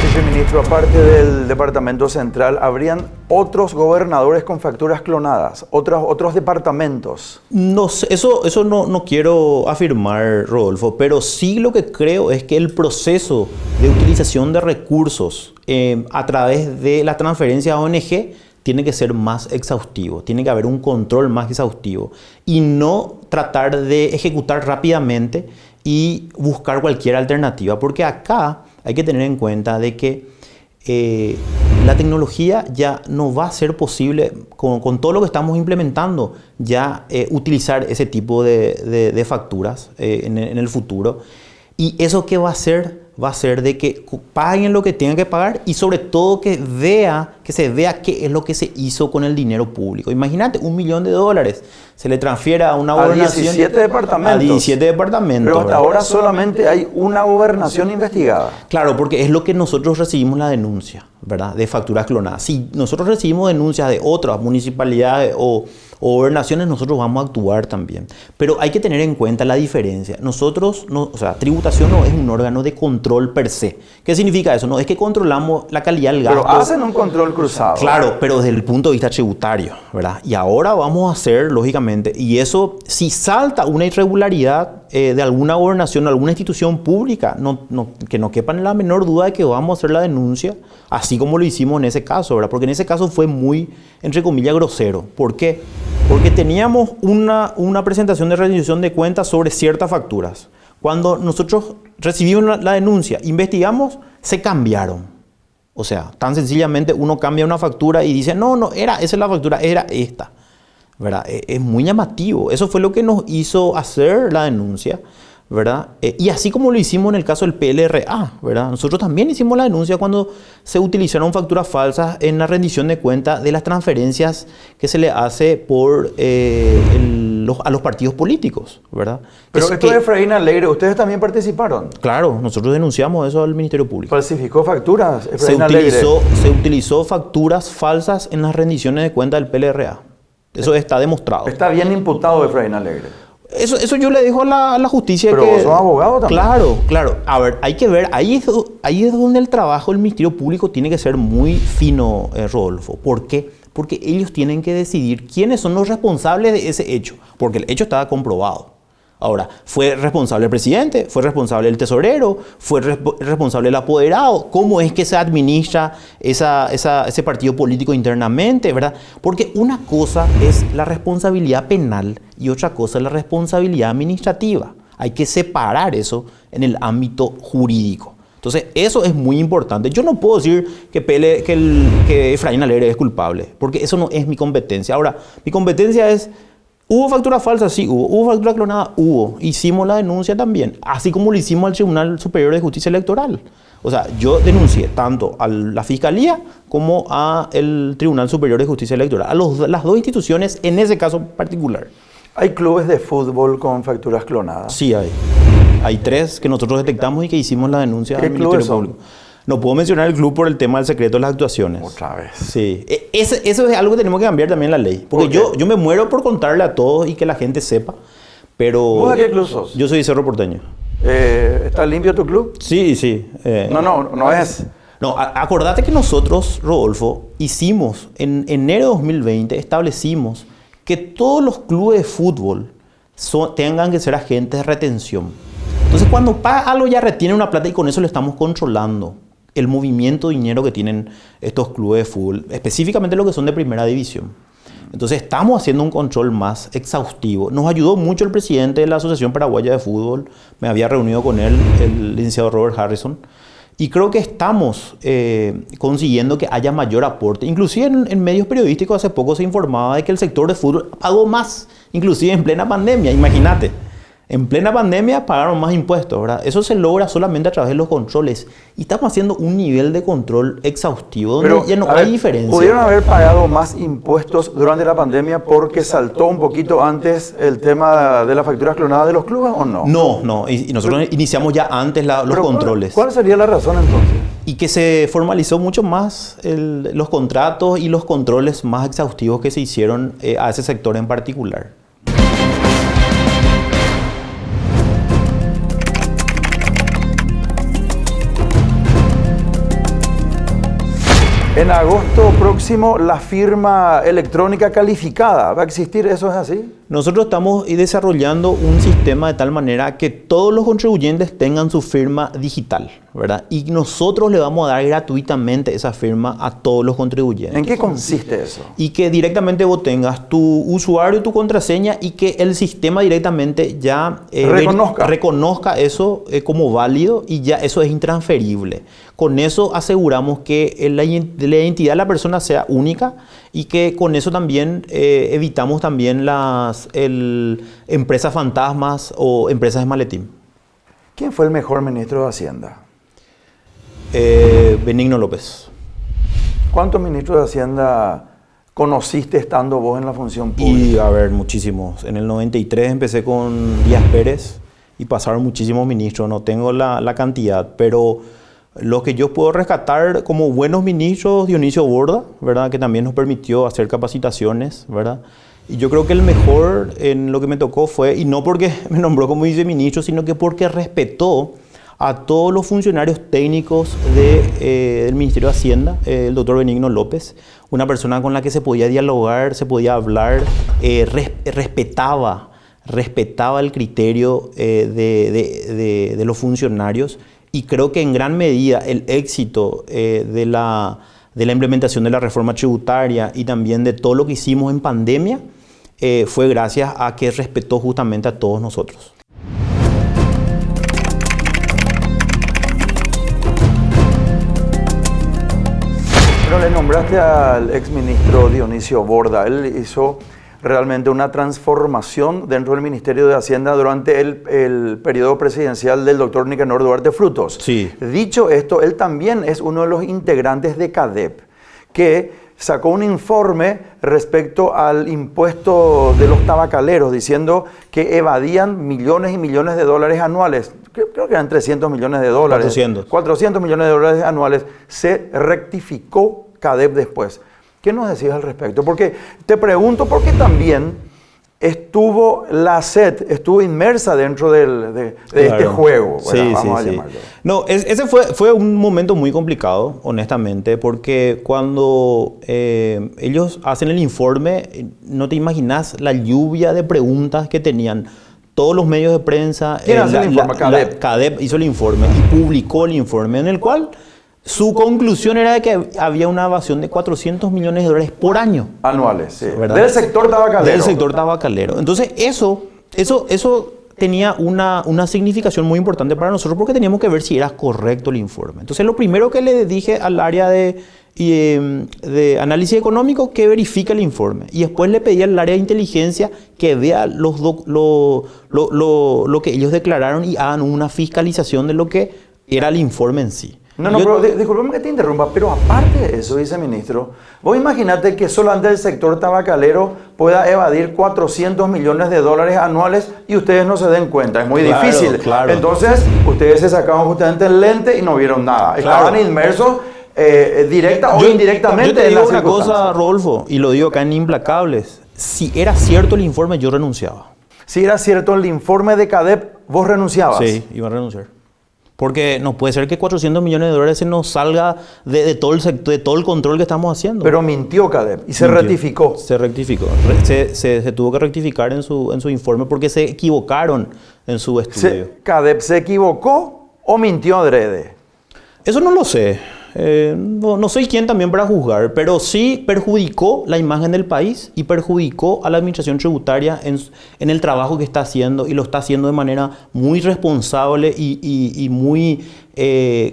Viceministro, aparte del Departamento Central, ¿habrían otros gobernadores con facturas clonadas? ¿Otros departamentos? No sé, eso no quiero afirmar, Rodolfo, pero sí lo que creo es que el proceso de utilización de recursos a través de la transferencia a ONG tiene que ser más exhaustivo, tiene que haber un control más exhaustivo y no tratar de ejecutar rápidamente y buscar cualquier alternativa, porque acá hay que tener en cuenta de que la tecnología ya no va a ser posible, con todo lo que estamos implementando, ya utilizar ese tipo de facturas en el futuro. ¿Y eso qué va a hacer? Va a ser de que paguen lo que tengan que pagar y sobre todo que se vea qué es lo que se hizo con el dinero público. Imagínate, $1 millón se le transfiere a una gobernación. 17 departamentos. A 17 departamentos. Pero hasta ahora solamente hay una gobernación investigada. Claro, porque es lo que nosotros recibimos la denuncia, ¿verdad? De facturas clonadas. Si nosotros recibimos denuncias de otras municipalidades o gobernaciones, nosotros vamos a actuar también. Pero hay que tener en cuenta la diferencia. Tributación no es un órgano de control per se. ¿Qué significa eso? No es que controlamos la calidad del gasto. Pero hacen un control cruzado. Claro, pero desde el punto de vista tributario, ¿verdad? Y ahora vamos a hacer, lógicamente, y eso, si salta una irregularidad de alguna gobernación o alguna institución pública, que no quepan en la menor duda de que vamos a hacer la denuncia, así como lo hicimos en ese caso, ¿verdad? Porque en ese caso fue muy, entre comillas, grosero. ¿Por qué? Porque teníamos una presentación de rendición de cuentas sobre ciertas facturas. Cuando nosotros recibimos la denuncia, investigamos, se cambiaron. O sea, tan sencillamente uno cambia una factura y dice, esa es la factura, era esta. ¿Verdad? Es muy llamativo. Eso fue lo que nos hizo hacer la denuncia, ¿verdad? Y así como lo hicimos en el caso del PLRA, ¿verdad? Nosotros también hicimos la denuncia cuando se utilizaron facturas falsas en la rendición de cuenta de las transferencias que se le hace a los partidos políticos, ¿verdad? Pero esto de Efraín Alegre, ¿ustedes también participaron? Claro, nosotros denunciamos eso al Ministerio Público. ¿Falsificó facturas, Efraín Alegre? Se utilizó facturas falsas en las rendiciones de cuenta del PLRA. Eso está demostrado. Está bien imputado Efraín Alegre. Eso yo le dejo a la justicia. Pero vos sos abogado también. Claro. A ver, hay que ver, ahí es donde el trabajo del Ministerio Público tiene que ser muy fino, Rodolfo. ¿Por qué? Porque ellos tienen que decidir quiénes son los responsables de ese hecho. Porque el hecho estaba comprobado. Ahora, fue responsable el presidente, fue responsable el tesorero, fue responsable el apoderado. ¿Cómo es que se administra ese partido político internamente, verdad? Porque una cosa es la responsabilidad penal y otra cosa es la responsabilidad administrativa. Hay que separar eso en el ámbito jurídico. Entonces, eso es muy importante. Yo no puedo decir que Efraín Alegre es culpable, porque eso no es mi competencia. Ahora, mi competencia es, ¿hubo factura falsa? Sí, hubo. ¿Hubo factura clonada? Hubo. Hicimos la denuncia también, así como lo hicimos al Tribunal Superior de Justicia Electoral. O sea, yo denuncié tanto a la Fiscalía como al Tribunal Superior de Justicia Electoral, a las dos instituciones en ese caso particular. ¿Hay clubes de fútbol con facturas clonadas? Sí hay. Hay 3 que nosotros detectamos y que hicimos la denuncia al ¿Qué Ministerio clubes son? Público. No puedo mencionar el club por el tema del secreto de las actuaciones. Otra vez. Sí. Eso es algo que tenemos que cambiar también en la ley. Porque yo me muero por contarle a todos y que la gente sepa. Pero ¿Vos de qué club sos? Yo soy de Cerro Porteño. ¿Está limpio tu club? Sí, sí. No es. No, acordate que nosotros, Rodolfo, hicimos, en enero de 2020, establecimos que todos los clubes de fútbol tengan que ser agentes de retención. Entonces, cuando paga algo ya retiene una plata y con eso le estamos controlando el movimiento de dinero que tienen estos clubes de fútbol, específicamente los que son de primera división. Entonces, estamos haciendo un control más exhaustivo. Nos ayudó mucho el presidente de la Asociación Paraguaya de Fútbol. Me había reunido con él, el licenciado Robert Harrison. Y creo que estamos consiguiendo que haya mayor aporte. Inclusive en medios periodísticos hace poco se informaba de que el sector de fútbol pagó más, inclusive en plena pandemia, imagínate. En plena pandemia pagaron más impuestos, ¿verdad? Eso se logra solamente a través de los controles. Y estamos haciendo un nivel de control exhaustivo donde ya no hay diferencia. ¿Pudieron haber pagado más impuestos durante la pandemia porque saltó un poquito antes el tema de las facturas clonadas de los clubes o no? No. Y nosotros iniciamos ya antes los controles. ¿Cuál sería la razón entonces? Y que se formalizó mucho más los contratos y los controles más exhaustivos que se hicieron a ese sector en particular. En agosto próximo, la firma electrónica calificada, ¿va a existir? ¿Eso es así? Nosotros estamos desarrollando un sistema de tal manera que todos los contribuyentes tengan su firma digital, ¿verdad? Y nosotros le vamos a dar gratuitamente esa firma a todos los contribuyentes. ¿En qué consiste eso? Y que directamente vos tengas tu usuario y tu contraseña y que el sistema directamente ya reconozca eso como válido y ya eso es intransferible. Con eso aseguramos que la identidad de la persona sea única y que con eso también evitamos también las empresas fantasmas o empresas de maletín. ¿Quién fue el mejor ministro de Hacienda? Benigno López. ¿Cuántos ministros de Hacienda conociste estando vos en la función pública? Y a ver, muchísimos. En el 93 empecé con Díaz Pérez y pasaron muchísimos ministros. No tengo la cantidad, pero lo que yo puedo rescatar como buenos ministros, Dionisio Borda, ¿verdad? Que también nos permitió hacer capacitaciones, ¿verdad? Y yo creo que el mejor en lo que me tocó fue, y no porque me nombró como viceministro, sino que porque respetó a todos los funcionarios técnicos del Ministerio de Hacienda, el doctor Benigno López, una persona con la que se podía dialogar, se podía hablar, respetaba el criterio de los funcionarios. Y creo que en gran medida el éxito de la implementación de la reforma tributaria y también de todo lo que hicimos en pandemia fue gracias a que respetó justamente a todos nosotros. Pero le nombraste al exministro Dionisio Borda. Él hizo realmente una transformación dentro del Ministerio de Hacienda durante el periodo presidencial del doctor Nicanor Duarte Frutos. Sí. Dicho esto, él también es uno de los integrantes de CADEP, que sacó un informe respecto al impuesto de los tabacaleros, diciendo que evadían millones y millones de dólares anuales. Creo que eran 300 millones de dólares. 400 millones de dólares anuales. Se rectificó CADEP después. ¿Qué nos decís al respecto? Porque te pregunto porque también estuvo la SED, estuvo inmersa dentro de este juego. Bueno, sí, vamos a sí. llamarlo. No, ese fue un momento muy complicado, honestamente, porque cuando ellos hacen el informe, no te imaginas la lluvia de preguntas que tenían. todos los medios de prensa. ¿Quién hace el informe? CADEP. CADEP hizo el informe y publicó el informe en el cual su conclusión era de que había una evasión de 400 millones de dólares por año. Anuales, sí. ¿Verdad? Del sector tabacalero. Del sector tabacalero. Entonces, eso tenía una significación muy importante para nosotros porque teníamos que ver si era correcto el informe. Entonces, lo primero que le dije al área de análisis económico que verifique el informe. Y después le pedí al área de inteligencia que vea lo que ellos declararon y hagan una fiscalización de lo que era el informe en sí. Pero disculpame que te interrumpa, pero aparte de eso, viceministro, vos imaginate que solamente el sector tabacalero pueda evadir 400 millones de dólares anuales y ustedes no se den cuenta, es muy difícil. Claro. Entonces, ustedes se sacaban justamente el lente y no vieron nada. Estaban inmersos directa o indirectamente yo te en digo las una circunstancias. cosa, Rodolfo, y lo digo acá en Implacables. Si era cierto el informe, yo renunciaba. Si era cierto el informe de CADEP, vos renunciabas. Sí, iba a renunciar. Porque no puede ser que 400 millones de dólares se nos salga de todo el sector, de todo el control que estamos haciendo. Pero mintió CADEP y se Mintió. rectificó. Se rectificó. Se tuvo que rectificar en su informe porque se equivocaron en su estudio. ¿CADEP se equivocó o mintió adrede? Eso no lo sé. No soy quien también para juzgar, pero sí perjudicó la imagen del país y perjudicó a la administración tributaria en el trabajo que está haciendo, y lo está haciendo de manera muy responsable y muy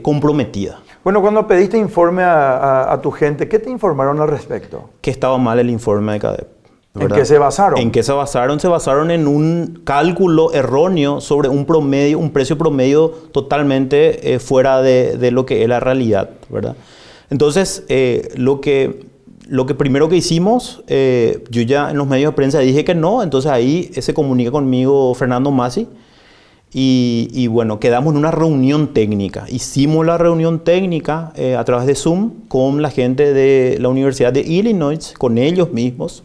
comprometida. Bueno, cuando pediste informe a tu gente, ¿qué te informaron al respecto? Que estaba mal el informe de CADEP. ¿Verdad? ¿En qué se basaron? ¿En qué se basaron? Se basaron en un cálculo erróneo sobre un precio promedio totalmente fuera de lo que es la realidad, ¿verdad? Entonces, lo que primero que hicimos, yo ya en los medios de prensa dije que no, entonces ahí se comunica conmigo Fernando Masi y bueno, quedamos en una reunión técnica. Hicimos la reunión técnica a través de Zoom con la gente de la Universidad de Illinois, con ellos mismos,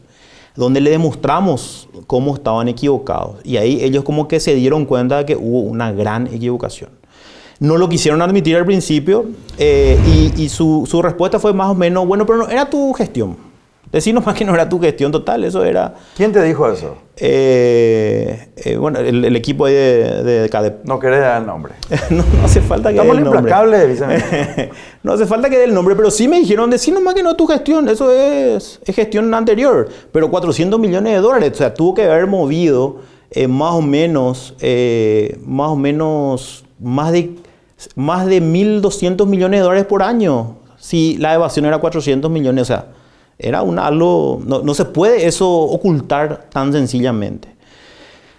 donde le demostramos cómo estaban equivocados. Y ahí ellos como que se dieron cuenta de que hubo una gran equivocación. No lo quisieron admitir al principio y su respuesta fue más o menos, bueno, pero no era tu gestión. Decir nomás que no era tu gestión total, eso era... ¿Quién te dijo eso? Bueno, el equipo de CADEP. No querés dar el nombre. No hace falta que dé el nombre. Estamos implacables, viceministro. No hace falta que dé el nombre, pero sí me dijeron, decir nomás que no es tu gestión, eso es gestión anterior. Pero 400 millones de dólares, o sea, tuvo que haber movido más de 1.200 millones de dólares por año, si la evasión era 400 millones, o sea, era algo, no se puede eso ocultar tan sencillamente.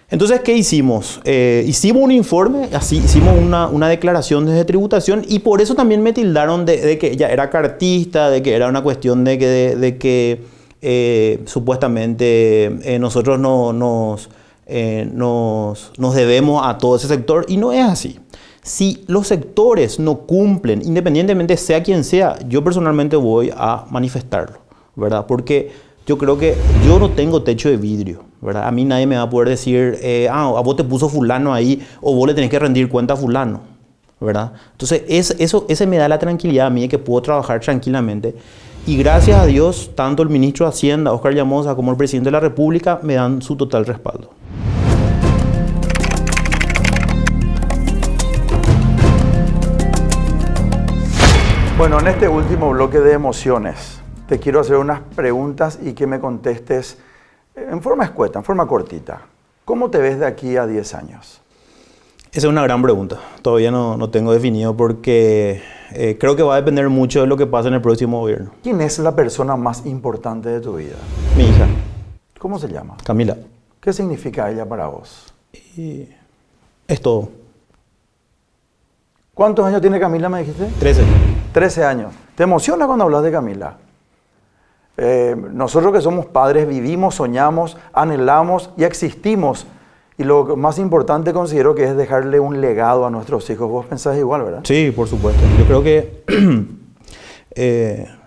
Entonces, ¿qué hicimos? Hicimos un informe, así hicimos una declaración desde tributación, y por eso también me tildaron de que ella era cartista, de que era una cuestión de que supuestamente nosotros nos debemos a todo ese sector, y no es así. Si los sectores no cumplen, independientemente sea quien sea, yo personalmente voy a manifestarlo, ¿verdad? Porque yo creo que yo no tengo techo de vidrio, ¿verdad? A mí nadie me va a poder decir, a vos te puso fulano ahí, o vos le tenés que rendir cuenta a fulano, ¿verdad? Entonces, ese me da la tranquilidad a mí de que puedo trabajar tranquilamente. Y gracias a Dios, tanto el ministro de Hacienda, Óscar Llamosa, como el presidente de la República me dan su total respaldo. Bueno, en este último bloque de emociones, te quiero hacer unas preguntas y que me contestes en forma escueta, en forma cortita. ¿Cómo te ves de aquí a 10 años? Esa es una gran pregunta. Todavía no tengo definido porque creo que va a depender mucho de lo que pase en el próximo gobierno. ¿Quién es la persona más importante de tu vida? Mi hija. ¿Cómo se llama? Camila. ¿Qué significa ella para vos? Y es todo. ¿Cuántos años tiene Camila, me dijiste? 13. 13 años. ¿Te emociona cuando hablas de Camila? Nosotros que somos padres vivimos, soñamos, anhelamos y existimos. Y lo más importante considero que es dejarle un legado a nuestros hijos. Vos pensás igual, ¿verdad? Sí, por supuesto. Yo creo que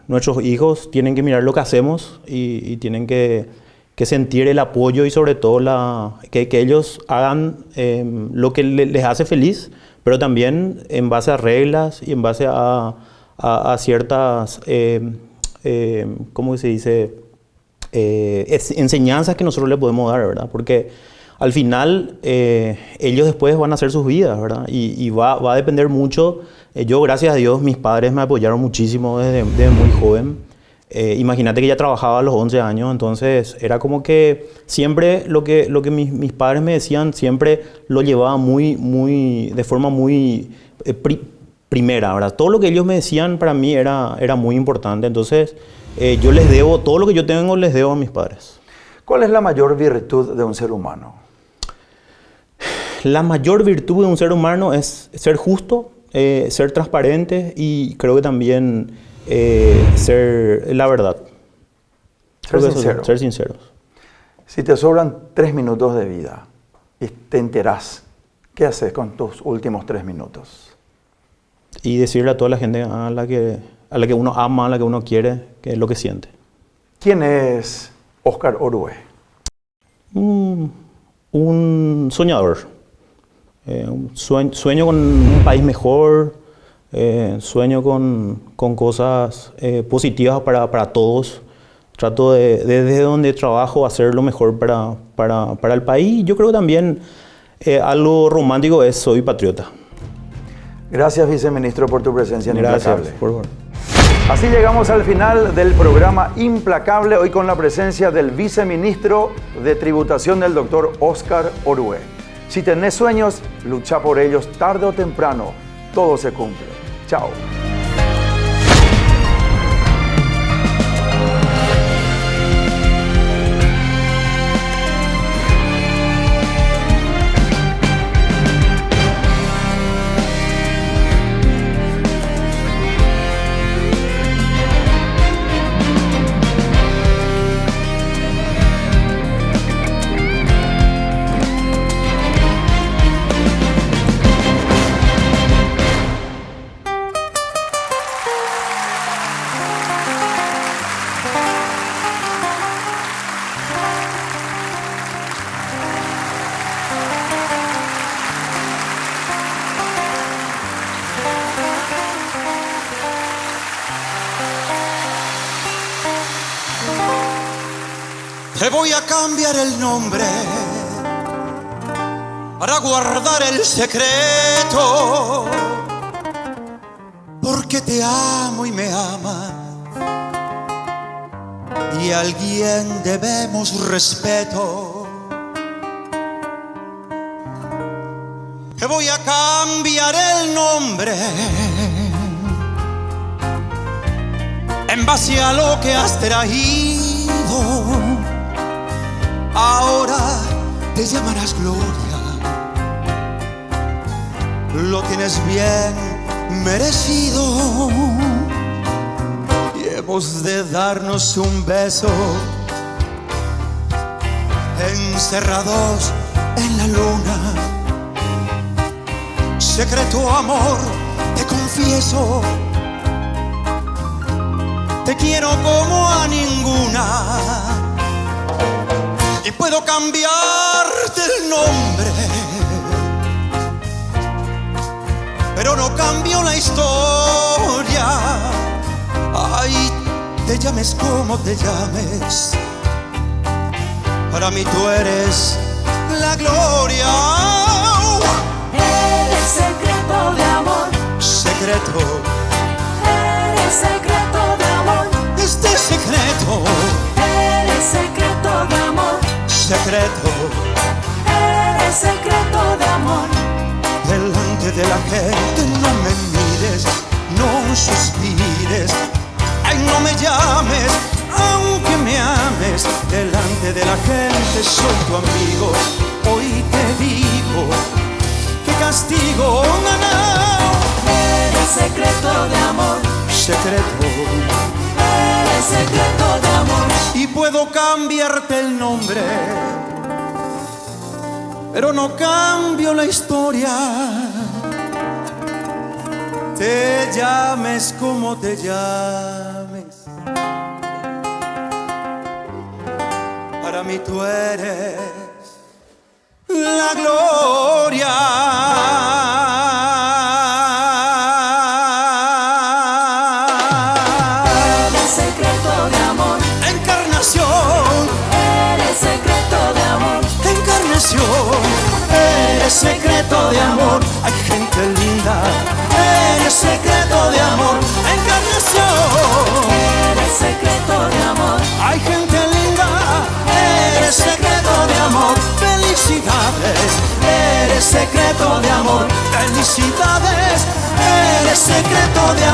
nuestros hijos tienen que mirar lo que hacemos y tienen que sentir el apoyo y sobre todo que ellos hagan lo que les hace feliz, pero también en base a reglas y en base a ciertas, ¿cómo se dice? Enseñanzas que nosotros le podemos dar, ¿verdad? Porque al final ellos después van a hacer sus vidas, ¿verdad? Y va a depender mucho. Yo, gracias a Dios, mis padres me apoyaron muchísimo desde muy joven. Imagínate que ya trabajaba a los 11 años, entonces era como que siempre lo que mis padres me decían, siempre lo llevaba de forma muy primera, ¿verdad? Todo lo que ellos me decían para mí era muy importante, entonces yo les debo, todo lo que yo tengo les debo a mis padres. ¿Cuál es la mayor virtud de un ser humano? La mayor virtud de un ser humano es ser justo, ser transparente y creo que también ser la verdad. Ser sinceros. Si te sobran 3 minutos de vida y te enterás, ¿qué haces con tus últimos 3 minutos? Y decirle a toda la gente a la que uno ama, a la que uno quiere, que es lo que siente. ¿Quién es Óscar Orué? Un soñador. Sueño con un país mejor, sueño con cosas positivas para todos. Trato desde donde trabajo hacer lo mejor para el país. Yo creo que también algo romántico es soy patriota. Gracias, viceministro, por tu presencia en Implacable. Gracias, por favor. Así llegamos al final del programa Implacable, hoy con la presencia del viceministro de Tributación del doctor Óscar Orué. Si tenés sueños, lucha por ellos, tarde o temprano, todo se cumple. Chao. Te voy a cambiar el nombre para guardar el secreto, porque te amo y me amas y a alguien debemos respeto. Te voy a cambiar el nombre en base a lo que has traído. Ahora te llamarás Gloria, lo tienes bien merecido. Y hemos de darnos un beso, encerrados en la luna. Secreto amor, te confieso, te quiero como a ninguna. Y puedo cambiarte el nombre, pero no cambio la historia. Ay, te llames como te llames, para mí tú eres la gloria. Eres secreto de amor, Secreto, eres secreto de amor, este secreto, eres secreto de amor, secreto, eres secreto de amor. delante de la gente no me mires, no suspires, ay, no me llames, aunque me ames. Delante de la gente soy tu amigo, hoy te digo que castigo, no, no. Eres secreto de amor, Secreto, eres secreto de amor. y puedo cambiarte el nombre, pero no cambio la historia. Te llames como te llames, para mí tú eres la gloria. Eres secreto de amor, Encarnación, eres secreto de amor, encarnación. encarnación. Eres secreto de amor, hay gente linda. Eres secreto de amor, encarnación. Eres secreto de amor, Hay gente linda. Eres secreto de amor, felicidades. Eres secreto de amor, felicidades. Eres secreto de